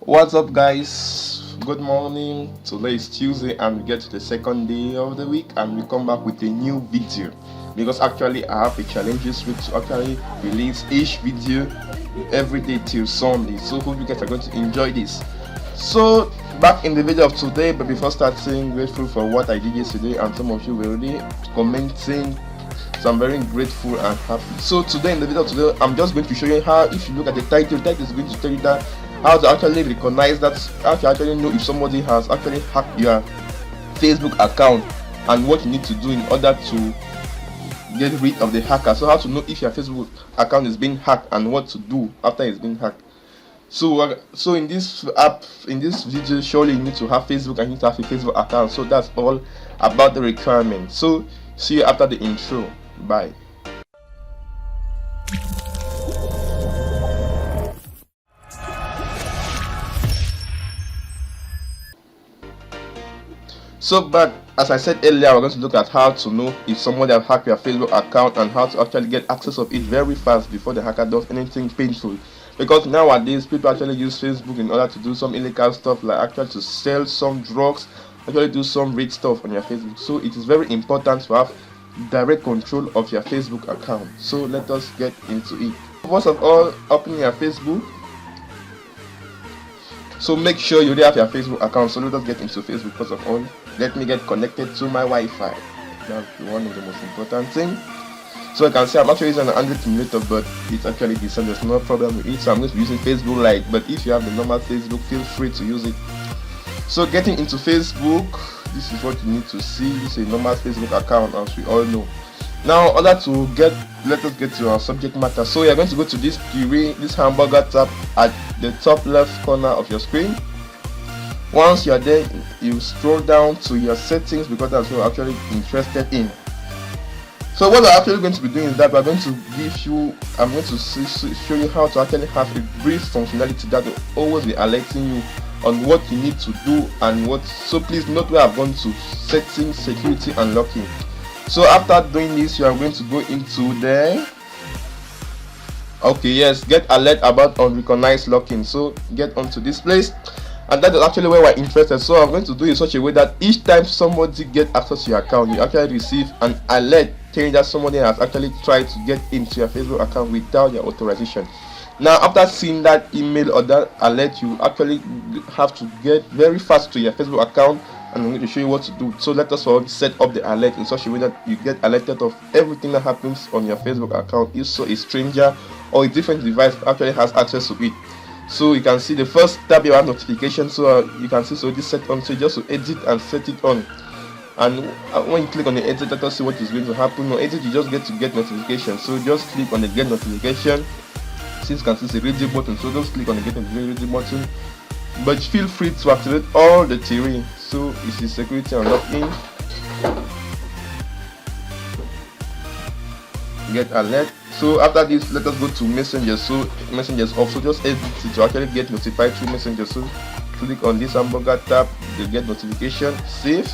What's up, guys? Good morning. Today is Tuesday, and we get to the second day of the week, and we come back with a new video because actually I have a challenge this week to actually release each video every day till Sunday. So hope you guys are going to enjoy this. So back in the video of today, but before starting, grateful for what I did yesterday, and some of you were already commenting. So I'm very grateful and happy. So today in the video today, I'm just going to show you how, if you look at the title is going to tell you that how to actually recognize that, how to actually know if somebody has actually hacked your Facebook account, and what you need to do in order to get rid of the hacker. So how to know if your Facebook account is being hacked and what to do after it's been hacked. So in this video, surely you need to have Facebook and you need to have a Facebook account. So that's all about the requirements. So see you after the intro. Bye. But as I said earlier, we're going to look at how to know if somebody has hacked your Facebook account and how to actually get access of it very fast before the hacker does anything painful. Because nowadays people actually use Facebook in order to do some illegal stuff, like actually to sell some drugs, actually do some rich stuff on your Facebook. So it is very important to have direct control of your Facebook account. So let us get into it. First of all, open your Facebook. So make sure you already have your Facebook account. So let us get into Facebook. First of all, let me get connected to my Wi-Fi. That's one of the most important thing. So I can say I'm actually using an Android emulator, but it's actually decent. There's no problem with it. So I'm going to be using Facebook Lite. But if you have the normal Facebook, feel free to use it. So getting into Facebook, this is what you need to see. This is a normal Facebook account, as we all know. Now, in order to let us get to our subject matter. So you're going to go to this hamburger tab at the top left corner of your screen. Once you're there, you scroll down to your settings, because that's what you're actually interested in. So what I'm actually going to be doing is that I'm going to show you how to actually have a brief functionality that will always be alerting you on what you need to do and what. So please note where I've gone to settings, security and locking. So after doing this, you are going to go into there. Okay, yes, get alert about unrecognized locking. So get onto this place, and that is actually where we're interested. So I'm going to do it in such a way that each time somebody get access to your account, you actually receive an alert telling that somebody has actually tried to get into your Facebook account without your authorization. Now, after seeing that email or that alert, you actually have to get very fast to your Facebook account, and I'm going to show you what to do. So let us already set up the alert in such a way that you get alerted of everything that happens on your Facebook account, if so a stranger or a different device actually has access to it. So you can see the first tab, you have notifications. So you can see, so this set on. So just to edit and set it on, and when you click on the edit, let us see what is going to happen. On edit, you just get to get notification. So just click on the get notification. Since you can see it's a radio button, so just click on the get notification button. But feel free to activate all the terrain. So it's the security and locking. Get alert. So after this, let us go to messengers. So messengers off. So just edit it to actually get notified through messengers. So click on this hamburger tab, you get notification, save.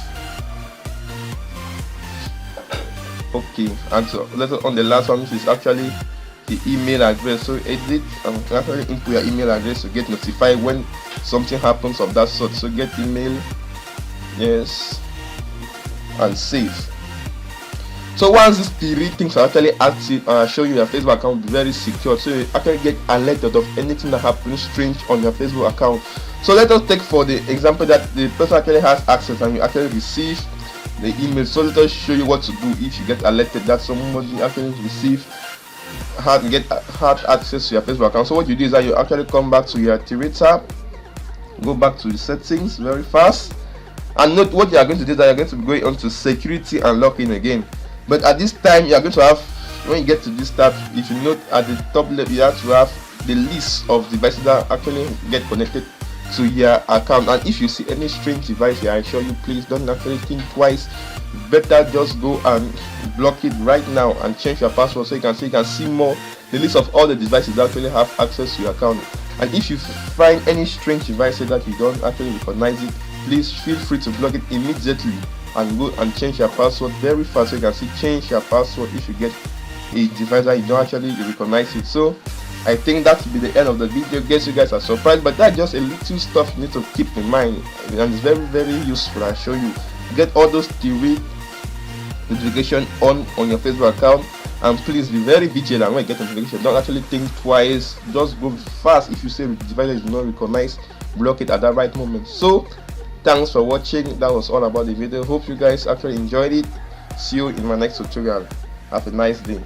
Okay, and so let us on the last one, which is actually the email address. So edit and actually input your email address to get notified when something happens of that sort. So get email, yes, and save. So once these three things are actually active, and I show you your Facebook account will be very secure. So you actually get alerted of anything that happens strange on your Facebook account. So let us take for the example that the person actually has access and you actually receive the email. So let us show you what to do if you get alerted that somebody actually had access to your Facebook account. So what you do is that you actually come back to your terrain tab, go back to the settings very fast, and note what you are going to do is that you're going to be going on to security and locking again. But at this time, you are going to have, when you get to this tab, if you note at the top left, you have to have the list of devices that actually get connected to your account. And if you see any strange device here, I assure you, please don't actually think twice. Better just go and block it right now and change your password, so you can see more the list of all the devices that actually have access to your account. And if you find any strange device that you don't actually recognize it, please feel free to block it immediately and go and change your password very fast. So you can change your password if you get a device that you don't actually recognize it. So I think that will be the end of the video. Guess you guys are surprised, but that's just a little stuff you need to keep in mind, and it's very useful. I'll show you. Get all those TV notification on your Facebook account, and please be very vigilant when you get notification. Don't actually think twice, just go fast. If you say the device is not recognized, block it at that right moment. So thanks for watching. That was all about the video. Hope you guys actually enjoyed it. See you in my next tutorial. Have a nice day.